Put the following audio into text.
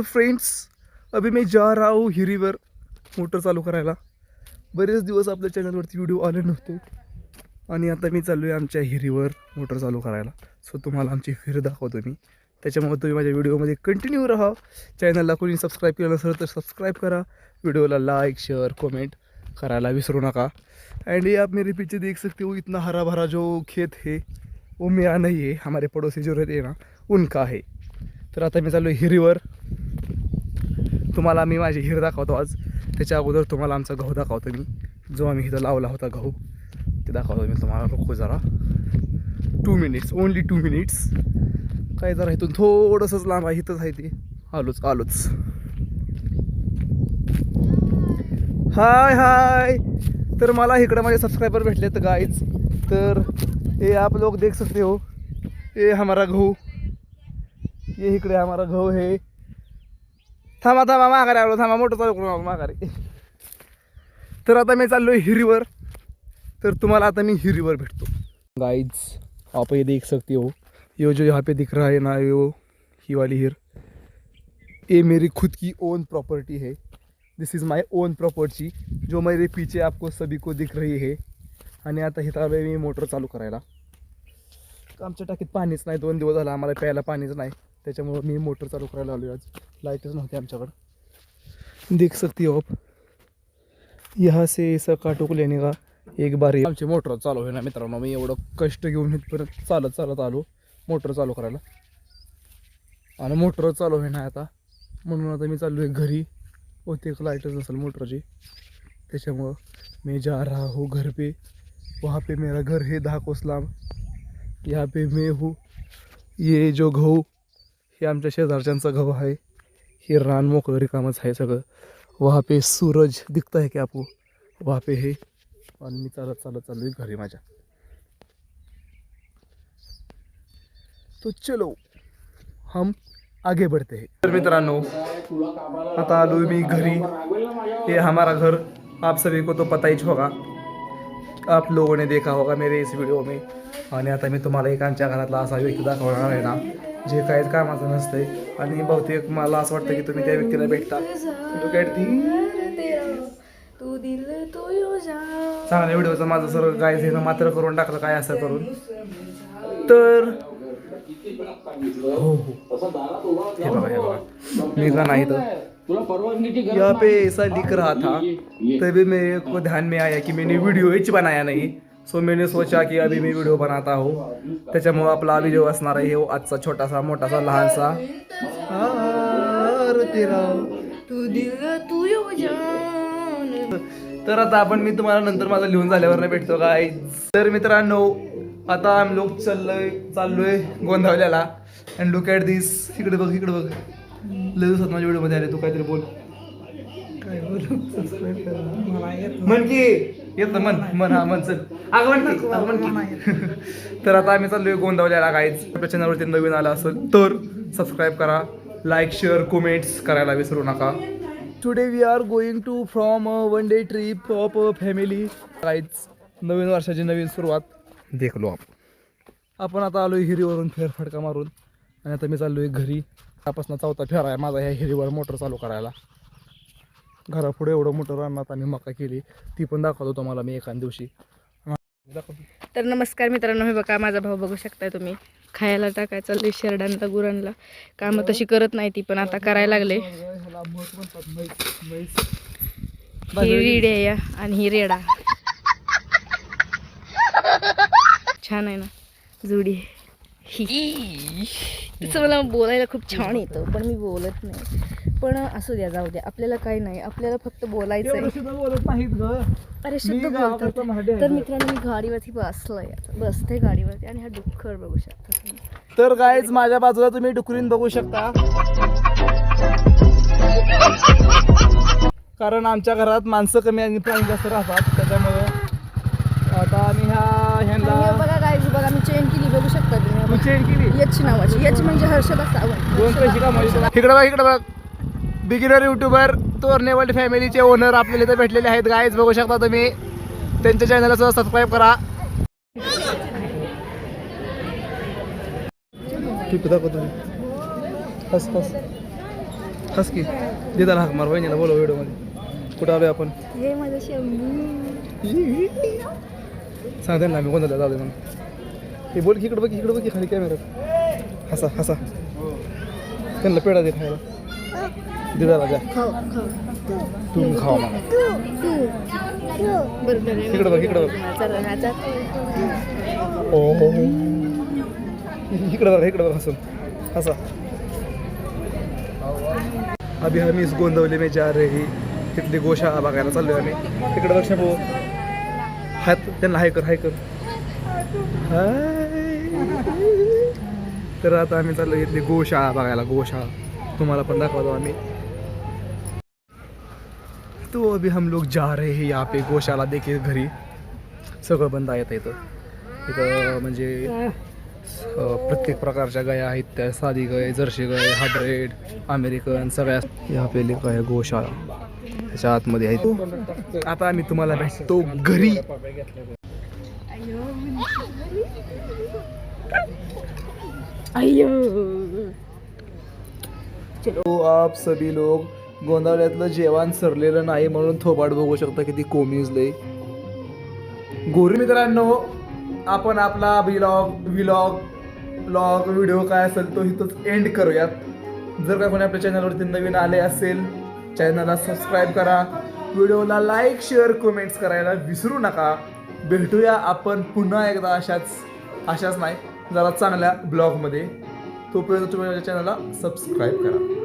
Friends, अभी मैं जा रहा हूँ हिरीवर मोटर चालू करायला. बरेच दिवस आपल्या चॅनलवरती व्हिडिओ आले नव्हते आणि आता मी चाललो आहे आमच्या हिरीवर मोटर चालू करायला. सो तुम्हाला आमची हिर दाखवतो मी. त्याच्यामुळे तुम्ही माझ्या व्हिडिओमध्ये कंटिन्यू राहा. चॅनलला कोणी सबस्क्राईब केलं नसेल तर सबस्क्राईब करा. वीडियो लाइक शेयर कमेंट करायला विसरू नका. एंड ये आप मेरे पीछे देख सकते हो, इतना हरा भरा जो खेत है वो मेरा नहीं है, हमारे पड़ोसी जो रहते हैं ना उनका है. तर आता मी चाललो हिरीवर. तुम्हाला मी माझी हिर दाखवतो आज. त्याच्या अगोदर तुम्हाला आमचा गहू दाखवतो मी, जो आम्ही इथं लावला होता गहू ते दाखवतो मी तुम्हाला. रोखो जरा 2 मिनिट्स, ओनली 2 मिनिट्स. काय जरा इथून थोडंसंच लांब आहे, इथंच आहे ते. आलोच. हाय हाय. तर मला इकडं माझे सबस्क्राइबर भेटले तर गाइज. तर ये आप लोग देख सकते हो, ये हमारा गहू, ये इकडे हमारा गहू है. थांबा माघारी आलो, थांबा मोठं चालू करून माघारी. तर आता मी चाललो हिरीवर. तर तुम्हाला आता मी हिरीवर भेटतो गाइज. आप ये देख सकते हो, ये जो यहाँ पे दिख रहा है ना, ये वाली हिर, ये मेरी खुद की ओन प्रॉपर्टी है. दिस इज़ माय ओन प्रॉपर्टी, जो मेरे पीछे आपको सभी को दिख रही है. आणि आता इथं आलो मी मोटर चालू करायला. आमच्या टाकीत पाणीच नाही, 2 दिवस झाला आम्हाला प्यायला पाणीच नाही. त्याच्यामुळे मी मोटर चालू करायला आलो आज. लाईटच नव्हती आमच्याकडे. देख सकते हो आप, यहाँ से ऐसा काटोक लेने का एक बारी. आमची मोटर चालू आहे ना मित्रांनो. मी एवढं कष्ट घेऊन इथपर्यंत चालत आलो मोटर चालू करायला. आणि मोटर चालू आहे ना आता, म्हणून आता मी चाललो आहे घरी. होते एक लाईटच नसेल मोटरची, त्याच्यामुळं मैं जा रहा हूँ घर पे. वहाँ पे मेरा घर है 10 कोस लांब. यहाँ पे मैं हूँ. ये जो गहू, हे आमच्या शेजारच्यांचा गहू आहे. हे रान मोकळं रिकामच आहे सगळं. वहाँ पे सूरज दिखता है क्या आपको, वहाँ पे है. आणि मी चालत चालू आहे घरी माझ्या. तो चलो हम आगे बढ़ते हैं. तर मित्रांनो, आता आलो मी घरी. ये हमारा घर आप सभी को तो पता ही होगा, आप लोगों ने देखा होगा मेरे इस व्हिडिओ में. आणि आता मी तुम्हाला एक आमच्या घरातला असा व्यक्ती दाखवणार आहे ना, जे काहीच कामाचं नसतंय. आणि बहुतेक मला असं वाटतं की तुम्ही त्या व्यक्तीला भेटता. चांगल्या व्हिडिओचं माझं सर्व गायच हे मात्र करून टाकलं काय असं करून. तर हो हे बघा मी गाणं आहे तर यहाँ पे ऐसा लिख रहा था, तभी मेरे को ध्यान में आया कि मैंने वीडियो ही बनाया नहीं. सो मैंने सोचा कि अभी मैं व्हिडिओ बनाता हूँ. त्याच्यामुळं आपला व्हिडिओ असणार आहे हो आजचा, छोटासा मोठासा लहानसा. तर आता आपण मी तुम्हाला नंतर माझं लिहून झाल्यावर भेटतो काय. तर मित्रांनो, आता आम्ही लोक चाललोय गोंधावल्याला. अँड लुक ॲट दिस. इकडे बघ लय दिवसात माझ्या व्हिडिओमध्ये आले. तू काहीतरी बोल. काय बोलू? सबस्क्राईब करा. म्हण की येत म्हण हा म्हण चल. अगं म्हण की. तर आता आम्ही चाललोय गोंधावल्याला गाईज. आपल्या चॅनलवरती नवीन आला असेल तर सबस्क्राईब करा, लाईक शेअर कमेंट्स करायला विसरू नका. Today we are going to from 1 day trip of family guys. नवीन वर्षाची नवीन सुरुवात देखलो आपण आता आलोय हिरीवरून फेरफटका मारून. आणि आता मी चाललोय घरी. त्यापासून 4था फेरा आहे माझा ह्या हिरीवर मोटर चालू करायला. घरापुढे एवढं मोटर रानात आम्ही मका केली, ती पण दाखवतो तुम्हाला मी एखाद दिवशी. तर नमस्कार मित्रांनो, हे बघा माझा भाऊ बघू शकताय तुम्ही. खायला टाकाय चाललंय शेरडांना गुरांना. कामं तशी करत नाही ती, पण आता करायला लागले. ही रेड्या या आणि ही रेडा छान आहे ना जोडी. तसं मला बोलायला खूप छान येतं, पण मी बोलत नाही. पण असू द्या, जाऊ द्या, आपल्याला काही नाही, आपल्याला फक्त बोलायचं आहे. अरे शुद्ध बोलतात. तर मित्रांनो, मी गाडीवरती बसते गाडीवरती आणि हा डुक्कर बघू शकता तुम्ही. तर गाईज माझ्या बाजूला तुम्ही डुकरीन बघू शकता. कारण आमच्या घरात माणसं कमी आणि प्राणी जास्त राहतात, त्याच्यामुळे आता आम्ही ह्यांना बघा गाईज, बघा मी चेन केली बघू शकता तुम्ही. चेन केली यच नावाची. यच म्हणजे हर्षदा सावंत. 2 पैसे कमावले. इकडं बघ बिगिनर युट्यूबर तोरणे वर्ल्ड फॅमिलीचे ओनर आपल्याला इथे भेटलेले आहेत गाईज. बघू शकता तुम्ही. त्यांच्या चॅनलला सुद्धा सबस्क्राईब करा. ठीक दाखवतो. हस की दिदाला हाक मार वहिनीला बोलव व्हिडिओमध्ये कुठं आलोय आपण हे माझं शंभू सांगते ना आम्ही कोणाला जाऊ दे म्हणून हे बोल की इकडं बघ की खाली कॅमेऱ्यात हसा हसा त्यांना पेढा दे खायला दिदाला द्या खाऊ तू खावा मला बरोबर इकडं बघ ओ इकडं बघ हसून हसा अभि हम इस गोंदवले में जा रहे तिथली गोशाळा बघायला चाललोय आम्ही तिकडं बघ शंभू हात त्यांना हाय कर हाय तर आता आम्ही चाललोय इथली गोशाळा बघायला गोशाळा तुम्हाला पण दाखवतो आम्ही तो अभी हम लोग जा रहे हैं यहाँ पे गोशाला देखील घरी सगळं बंद आहे इथं म्हणजे प्रत्येक प्रकारच्या गाया आहेत त्या साधी गाय जर्सी गाय हायब्रिड अमेरिकन सगळ्या यहाँ पे लिखा आहे गोशाळा त्याच्या आतमध्ये आहे आता आम्ही तुम्हाला भेटतो घरी तो आप सभी लोग गोंधळ्यातलं जेवण सरलेलं नाही म्हणून थोबाड बघू शकता किती कोमिजलंय गोरी मित्रांनो आपण आपला व्लॉग व्हिडिओ काय असेल तो इथंच एंड करूयात जर का कोणी आपल्या चॅनलवरती नवीन आले असेल चॅनलला सबस्क्राईब करा व्हिडिओला लाईक शेअर कमेंट्स करायला विसरू नका भेटूया आपण पुन्हा एकदा अशाच नाही जरा चांगल्या ब्लॉगमध्ये तोपर्यंत तुम्ही माझ्या चॅनलला सबस्क्राईब करा